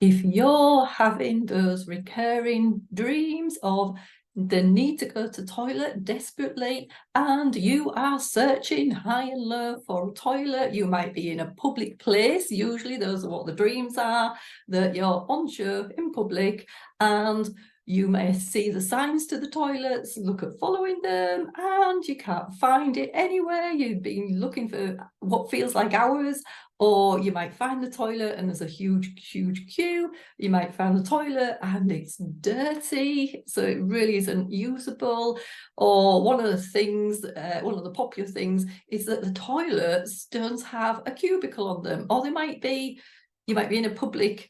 if you're having those recurring dreams of the need to go to toilet desperately, and you are searching high and low for a toilet, you might be in a public place, usually those are what the dreams are, that you're unsure in public, and you may see the signs to the toilets, look at following them, and you can't find it anywhere. You've been looking for what feels like hours, or you might find the toilet and there's a huge queue. You might find the toilet and it's dirty, so it really isn't usable. Or one of the things, one of the popular things is that the toilets don't have a cubicle on them, or you might be in a public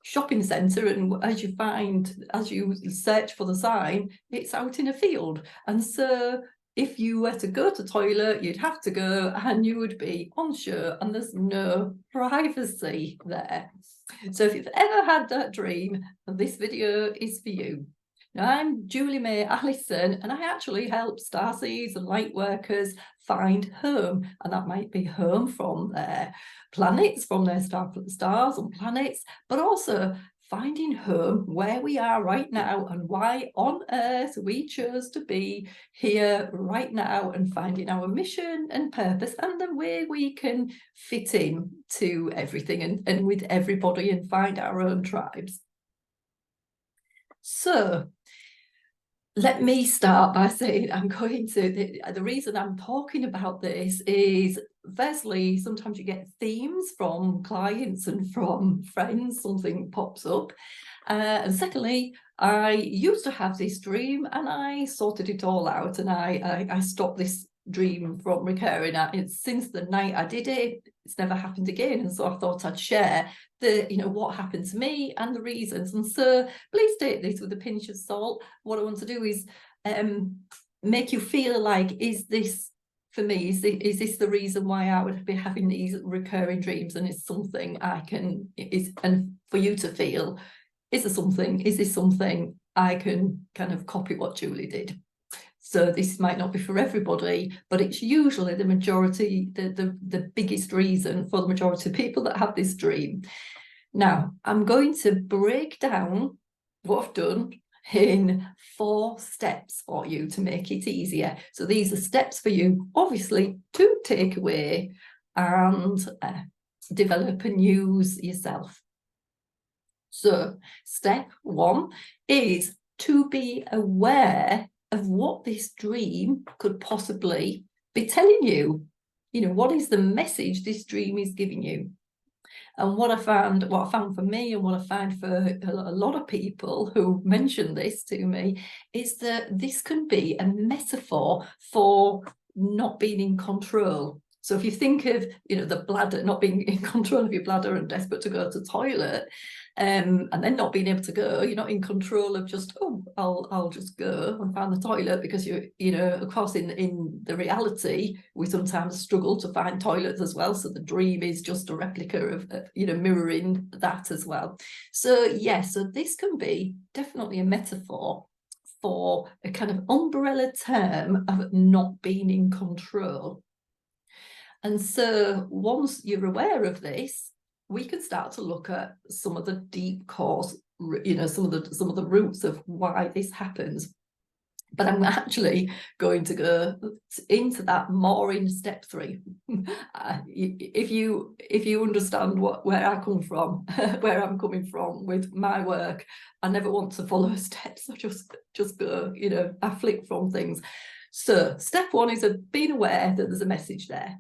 shopping centre, and as you search for the sign, it's out in a field, and so if you were to go to toilet, you'd have to go and you would be unsure, and there's no privacy there. So if you've ever had that dream, this video is for you. Now, I'm Julie May Allison, and I actually help Starseeds and Lightworkers find home, and that might be home from their planets, from their stars and planets, but also finding home where we are right now and why on earth we chose to be here right now, and finding our mission and purpose and the way we can fit in to everything and with everybody and find our own tribes. So let me start by saying the reason I'm talking about this is, firstly, sometimes you get themes from clients and from friends, something pops up. And secondly, I used to have this dream and I sorted it all out, and I stopped this dream from recurring. Since the night I did it, it's never happened again, and so I thought I'd share what happened to me and the reasons. And so please take this with a pinch of salt. What I want to do is make you feel like, is this for me? Is this the reason why I would be having these recurring dreams? And it's something and for you to feel, is this something I can kind of copy what Julie did? So this might not be for everybody, but it's usually the majority, the biggest reason for the majority of people that have this dream. Now, I'm going to break down what I've done in 4 steps for you to make it easier. So these are steps for you, obviously, to take away and develop and use yourself. So step 1 is to be aware of what this dream could possibly be telling you. What is the message this dream is giving you? And what I found for me, and what I find for a lot of people who mention this to me, is that this can be a metaphor for not being in control. So if you think of, the bladder, not being in control of your bladder and desperate to go to the toilet, and then not being able to go, you're not in control of just, I'll just go and find the toilet, because of course, in the reality, we sometimes struggle to find toilets as well. So the dream is just a replica of, mirroring that as well. So so this can be definitely a metaphor for a kind of umbrella term of not being in control. And so once you're aware of this, we can start to look at some of the deep cause, some of the roots of why this happens. But I'm actually going to go into that more in step 3. If you understand where I come from, where I'm coming from with my work, I never want to follow steps. I just go, I flick from things. So step 1 is being aware that there's a message there.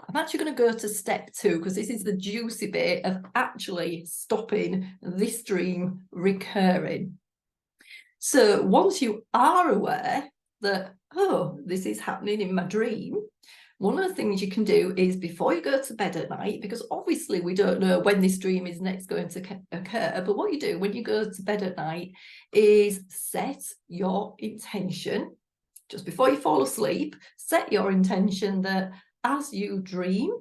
I'm actually going to go to step 2, because this is the juicy bit of actually stopping this dream recurring. So once you are aware that, this is happening in my dream, one of the things you can do is, before you go to bed at night, because obviously we don't know when this dream is next going to occur, but what you do when you go to bed at night is set your intention. Just before you fall asleep, set your intention that as you dream,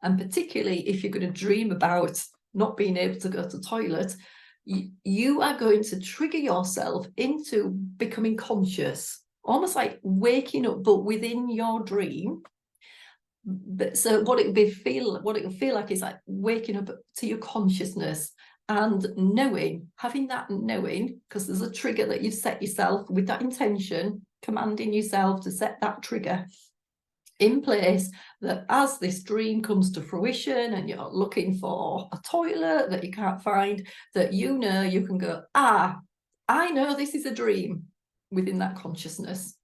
and particularly if you're going to dream about not being able to go to the toilet, you are going to trigger yourself into becoming conscious, almost like waking up, but within your dream. But so what it will feel like is like waking up to your consciousness, and knowing, having that knowing, because there's a trigger that you've set yourself with that intention, commanding yourself to set that trigger in place, that as this dream comes to fruition and you're looking for a toilet that you can't find, that you know you can go, I know this is a dream, within that consciousness,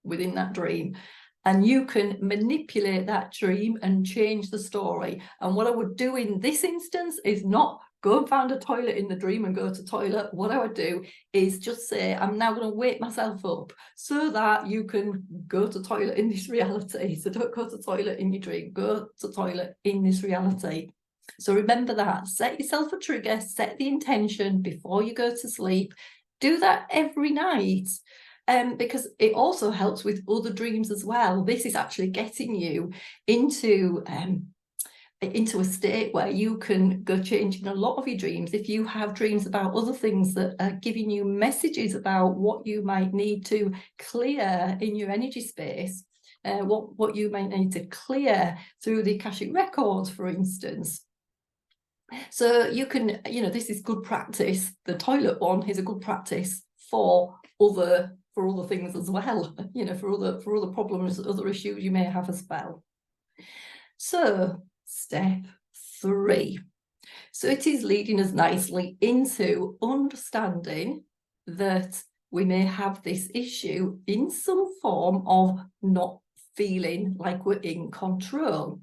within that dream. And you can manipulate that dream and change the story. And what I would do in this instance is not go and find a toilet in the dream and go to toilet. What I would do is just say, I'm now going to wake myself up so that you can go to toilet in this reality. So don't go to toilet in your dream, go to toilet in this reality. So remember that, set yourself a trigger, set the intention before you go to sleep. Do that every night. Because it also helps with other dreams as well. This is actually getting you into a state where you can go changing a lot of your dreams. If you have dreams about other things that are giving you messages about what you might need to clear in your energy space, what you might need to clear through the Akashic records, for instance. So you can, this is good practice. The toilet one is a good practice for other things as well, for other problems, other issues you may have as well. So step 3. So it is leading us nicely into understanding that we may have this issue in some form of not feeling like we're in control.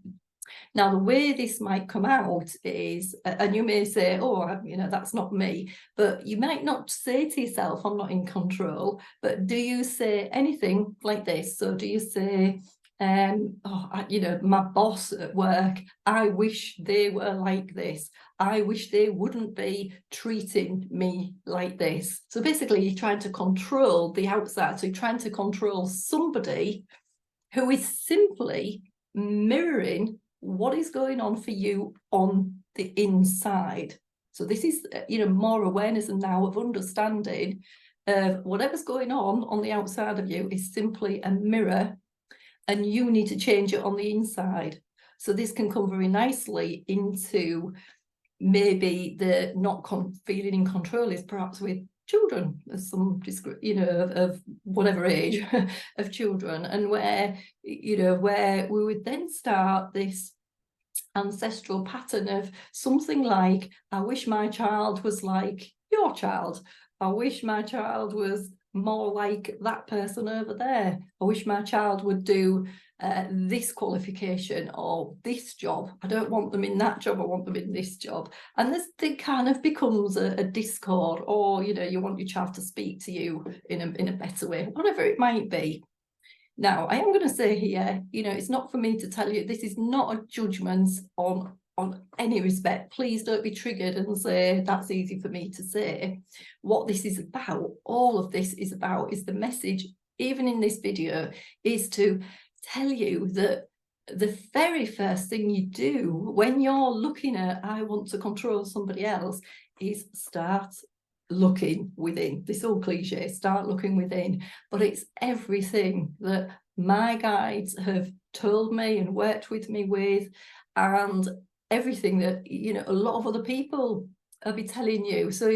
Now, the way this might come out is, and you may say, oh, that's not me, but you might not say to yourself, I'm not in control, but do you say anything like this? So do you say, my boss at work, I wish they were like this. I wish they wouldn't be treating me like this. So basically, you're trying to control the outside. So you're trying to control somebody who is simply mirroring what is going on for you on the inside. So this is, more awareness and now of understanding of whatever's going on the outside of you is simply a mirror, and you need to change it on the inside. So this can come very nicely into maybe the not feeling in control is perhaps with children, as some of whatever age of children, and where we would then start this ancestral pattern of something like, I wish my child was like your child. I wish my child was more like that person over there. I wish my child would do this qualification or this job. I don't want them in that job, I want them in this job. And this thing kind of becomes a discord, or you want your child to speak to you in a better way, whatever it might be. Now, I am going to say here, it's not for me to tell you, this is not a judgment on any respect. Please don't be triggered and say, that's easy for me to say. What this is about, all of this is about, is the message, even in this video, is to tell you that the very first thing you do when you're looking at, I want to control somebody else, is start looking within. This old cliche, start looking within, but it's everything that my guides have told me and worked with me with, and everything that a lot of other people will be telling you. So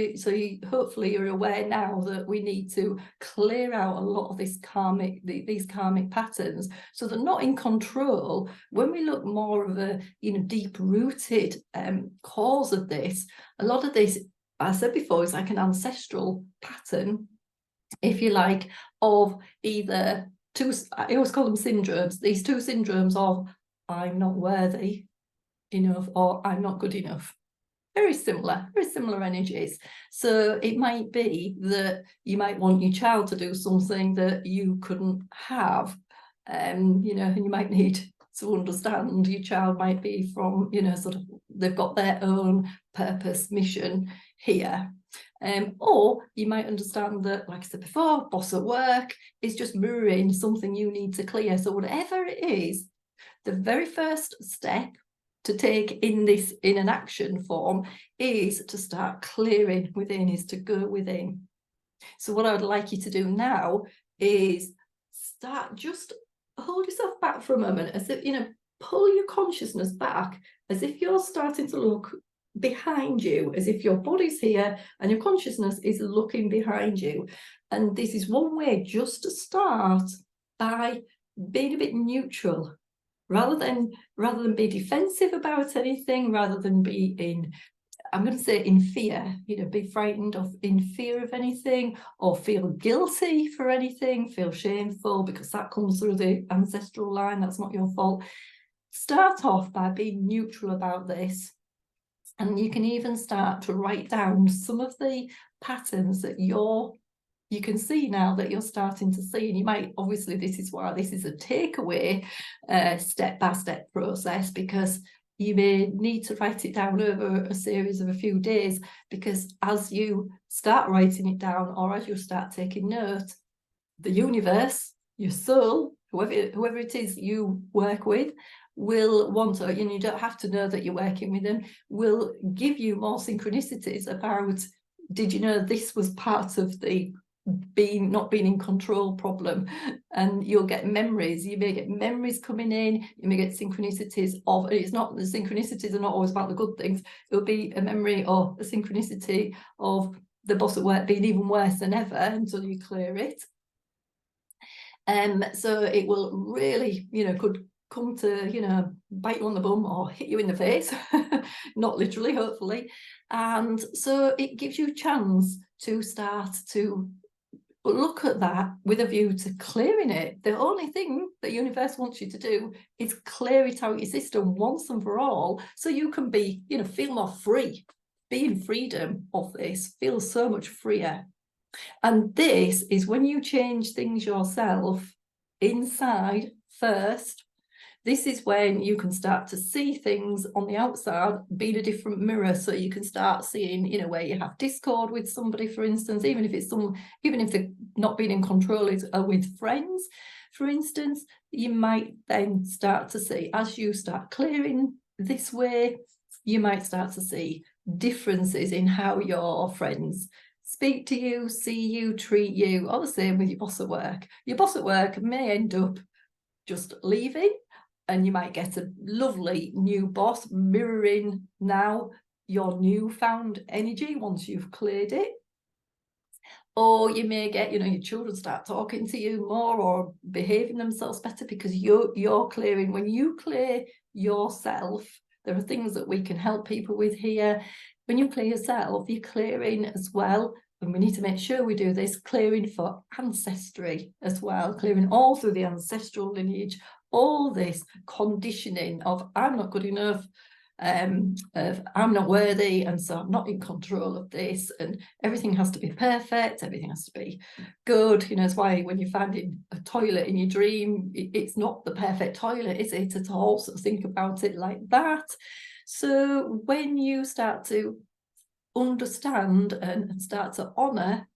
hopefully you're aware now that we need to clear out a lot of this these karmic patterns, so they're not in control. When we look more of a deep-rooted cause of this, a lot of this, I said before, is like an ancestral pattern, if you like, of either two, I always call them syndromes, these two syndromes of I'm not worthy enough or I'm not good enough. Very similar energies. So it might be that you might want your child to do something that you couldn't have, and you might need to understand your child might be from, they've got their own purpose, mission here. Or you might understand that, like I said before, boss at work is just mirroring something you need to clear. So whatever it is, the very first step to take in an action form is to start clearing within, is to go within. So what I would like you to do now is just hold yourself back for a moment, as if, pull your consciousness back, as if you're starting to look behind you, as if your body's here and your consciousness is looking behind you. And this is one way just to start, by being a bit neutral, rather than be defensive about anything, rather than be in, I'm going to say, in fear, be frightened of, in fear of anything, or feel guilty for anything, feel shameful, because that comes through the ancestral line. That's not your fault. Start off by being neutral about this. And you can even start to write down some of the patterns that you can see now that you're starting to see. And you might, obviously, this is why this is a takeaway step-by-step process, because you may need to write it down over a series of a few days, because as you start writing it down, or as you start taking note, the universe, your soul, whoever it is you work with, will want to, you don't have to know that you're working with them, will give you more synchronicities about, did you know this was part of the not being in control problem? And you'll get memories. You may get memories coming in, you may get synchronicities of, and it's not, the synchronicities are not always about the good things. It'll be a memory or a synchronicity of the boss at work being even worse than ever until you clear it. So it will really, could come to, bite you on the bum or hit you in the face, not literally, hopefully. And so it gives you a chance to start to look at that with a view to clearing it. The only thing the universe wants you to do is clear it out your system once and for all, so you can be, feel more free. Be in freedom of this, feel so much freer. And this is when you change things yourself inside first. This is when you can start to see things on the outside, being a different mirror. So you can start seeing, where you have discord with somebody, for instance, even if they're not being in control, with friends, for instance, you might then start to see, as you start clearing this way, you might start to see differences in how your friends speak to you, see you, treat you, or the same with your boss at work. Your boss at work may end up just leaving, and you might get a lovely new boss mirroring now your newfound energy once you've cleared it. Or you may get, your children start talking to you more or behaving themselves better, because you're clearing. When you clear yourself, there are things that we can help people with here. When you clear yourself, you're clearing as well, and we need to make sure we do this, clearing for ancestry as well, clearing all through the ancestral lineage, all this conditioning of, I'm not good enough, of I'm not worthy, and so I'm not in control of this, and everything has to be perfect, everything has to be good. It's why when you're finding a toilet in your dream, it's not the perfect toilet, is it, at all? So think about it like that. So when you start to understand and start to honor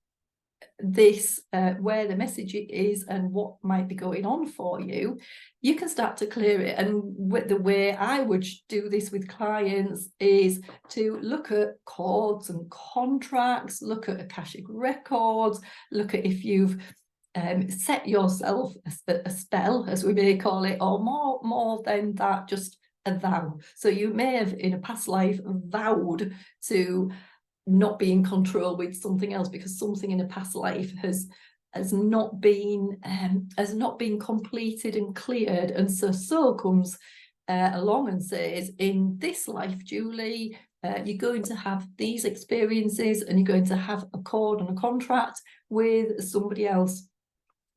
this, where the message is and what might be going on for you, you can start to clear it. And the way I would do this with clients is to look at cords and contracts, look at Akashic records, look at if you've set yourself a spell, as we may call it, or more than that, just a vow. So you may have in a past life vowed to not be in control with something else, because something in a past life has not been completed and cleared. And so comes along and says, in this life, Julie, you're going to have these experiences, and you're going to have a cord and a contract with somebody else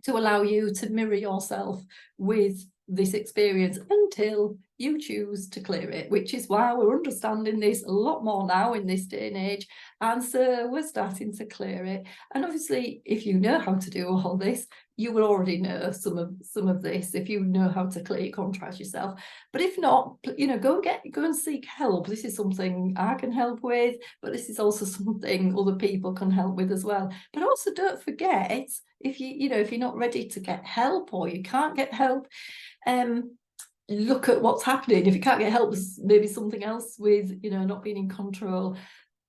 to allow you to mirror yourself with this experience until you choose to clear it, which is why we're understanding this a lot more now in this day and age. And so we're starting to clear it. And obviously, if you know how to do all this, you will already know some of this, if you know how to clear contracts yourself. But if not, go and seek help. This is something I can help with, but this is also something other people can help with as well. But also, don't forget, if you're not ready to get help, or you can't get help, look at what's happening. If you can't get help, maybe something else with not being in control.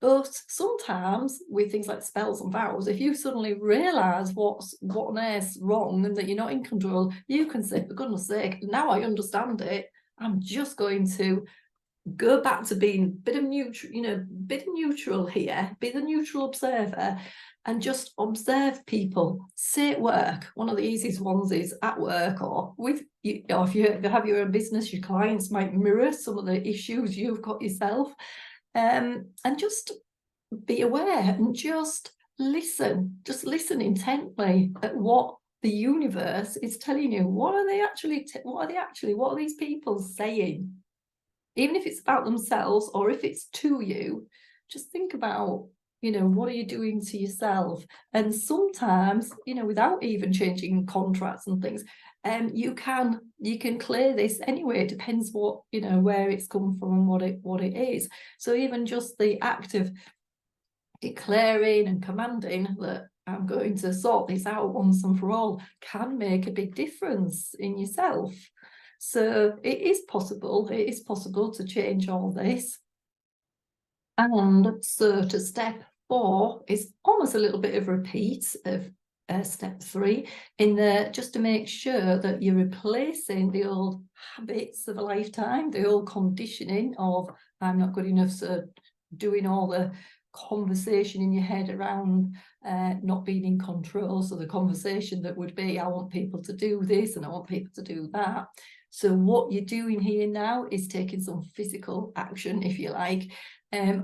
But sometimes with things like spells and vows, if you suddenly realise what on earth's wrong and that you're not in control, you can say, for goodness sake, now I understand it, I'm just going to go back to being a bit of neutral, bit of neutral here, be the neutral observer, and just observe people. Say at work, one of the easiest ones is at work, or with you, or if you have your own business, your clients might mirror some of the issues you've got yourself, and just be aware and just listen intently at what the universe is telling you. What are these people saying? Even if it's about themselves or if it's to you, just think about, what are you doing to yourself? And sometimes, without even changing contracts and things, you can clear this anyway. It depends what, where it's come from and what it is. So even just the act of declaring and commanding that I'm going to sort this out once and for all can make a big difference in yourself. So it is possible to change all this. And so to step 4 is almost a little bit of repeat of step 3, just to make sure that you're replacing the old habits of a lifetime, the old conditioning of I'm not good enough, so doing all the conversation in your head around not being in control. So the conversation that would be, I want people to do this and I want people to do that. So what you're doing here now is taking some physical action, if you like,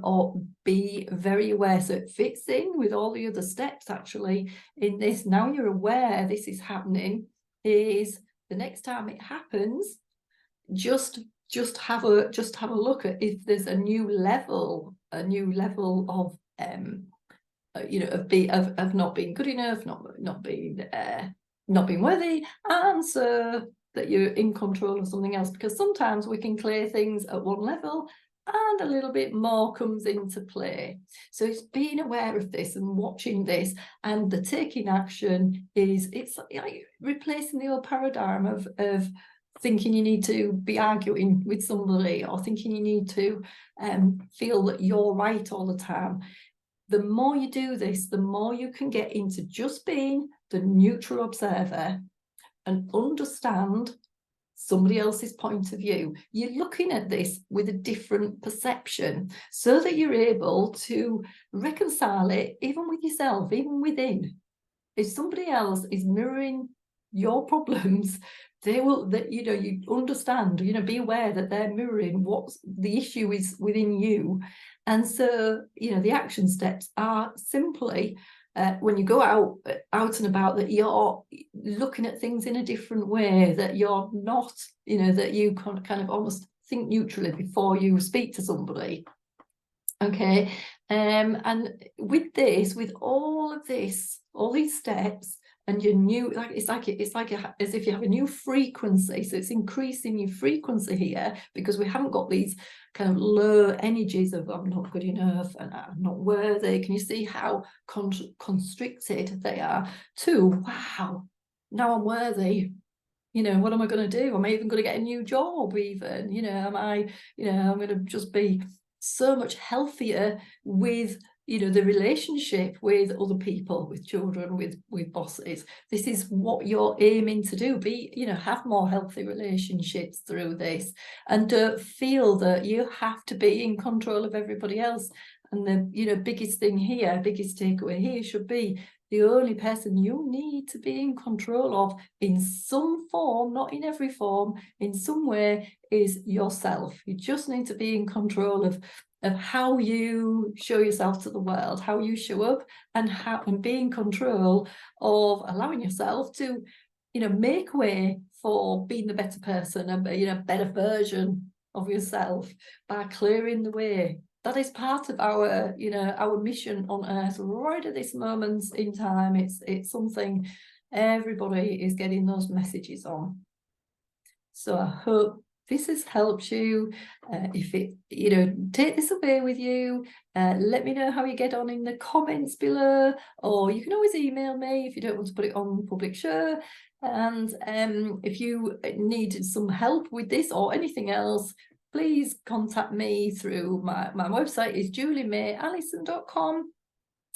or be very aware. So it fits in with all the other steps actually in this. Now you're aware this is happening, is the next time it happens, just have a look at if there's a new level of of not being good enough, not being worthy, and so that you're in control of something else. Because sometimes we can clear things at one level and a little bit more comes into play. So it's being aware of this and watching this, and the taking action it's like replacing the old paradigm of thinking you need to be arguing with somebody or thinking you need to feel that you're right all the time. The more you do this, the more you can get into just being the neutral observer and understand somebody else's point of view. You're looking at this with a different perception so that you're able to reconcile it even with yourself, even within. If somebody else is mirroring your problems, you understand, be aware that they're mirroring what the issue is within you. And so, the action steps are simply when you go out and about, that you're looking at things in a different way, that you're not, that you kind of almost think neutrally before you speak to somebody. Okay, and with all of this, all these steps, and your new, it's like as if you have a new frequency. So it's increasing your frequency here, because we haven't got these kind of low energies of I'm not good enough and I'm not worthy. Can you see how constricted they are? To wow, now I'm worthy. What am I going to do? Am I even going to get a new job? Even, am I? I'm going to just be so much healthier with the relationship with other people, with children, with bosses. This is what you're aiming to do. Have more healthy relationships through this, and don't feel that you have to be in control of everybody else. And the biggest takeaway here should be the only person you need to be in control of in some form, not in every form, in some way, is yourself. You just need to be in control of how you show yourself to the world, how you show up, and be in control of allowing yourself to, make way for being the better person, and better version of yourself by clearing the way. That is part of our, our mission on Earth right at this moment in time. It's something everybody is getting those messages on. So I hope this has helped you. If it, take this away with you. Let me know how you get on in the comments below, or you can always email me if you don't want to put it on public show. And if you need some help with this or anything else, please contact me through my website is juliemayallison.com,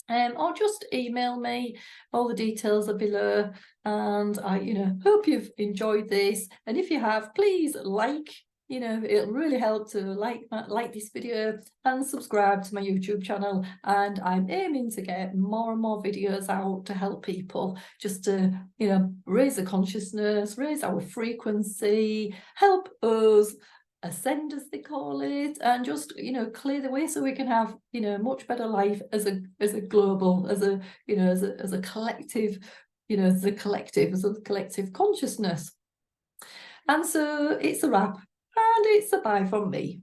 or just email me. All the details are below. And I hope you've enjoyed this, and if you have, please like, you know, it'll really help to like this video and subscribe to my YouTube channel. And I'm aiming to get more and more videos out to help people, just to, you know, raise the consciousness, raise our frequency, help us ascend, as they call it, and just, you know, clear the way so we can have, you know, much better life as a global, as a, you know, as a collective, you know, as a collective consciousness. And so it's a wrap, and it's a bye from me.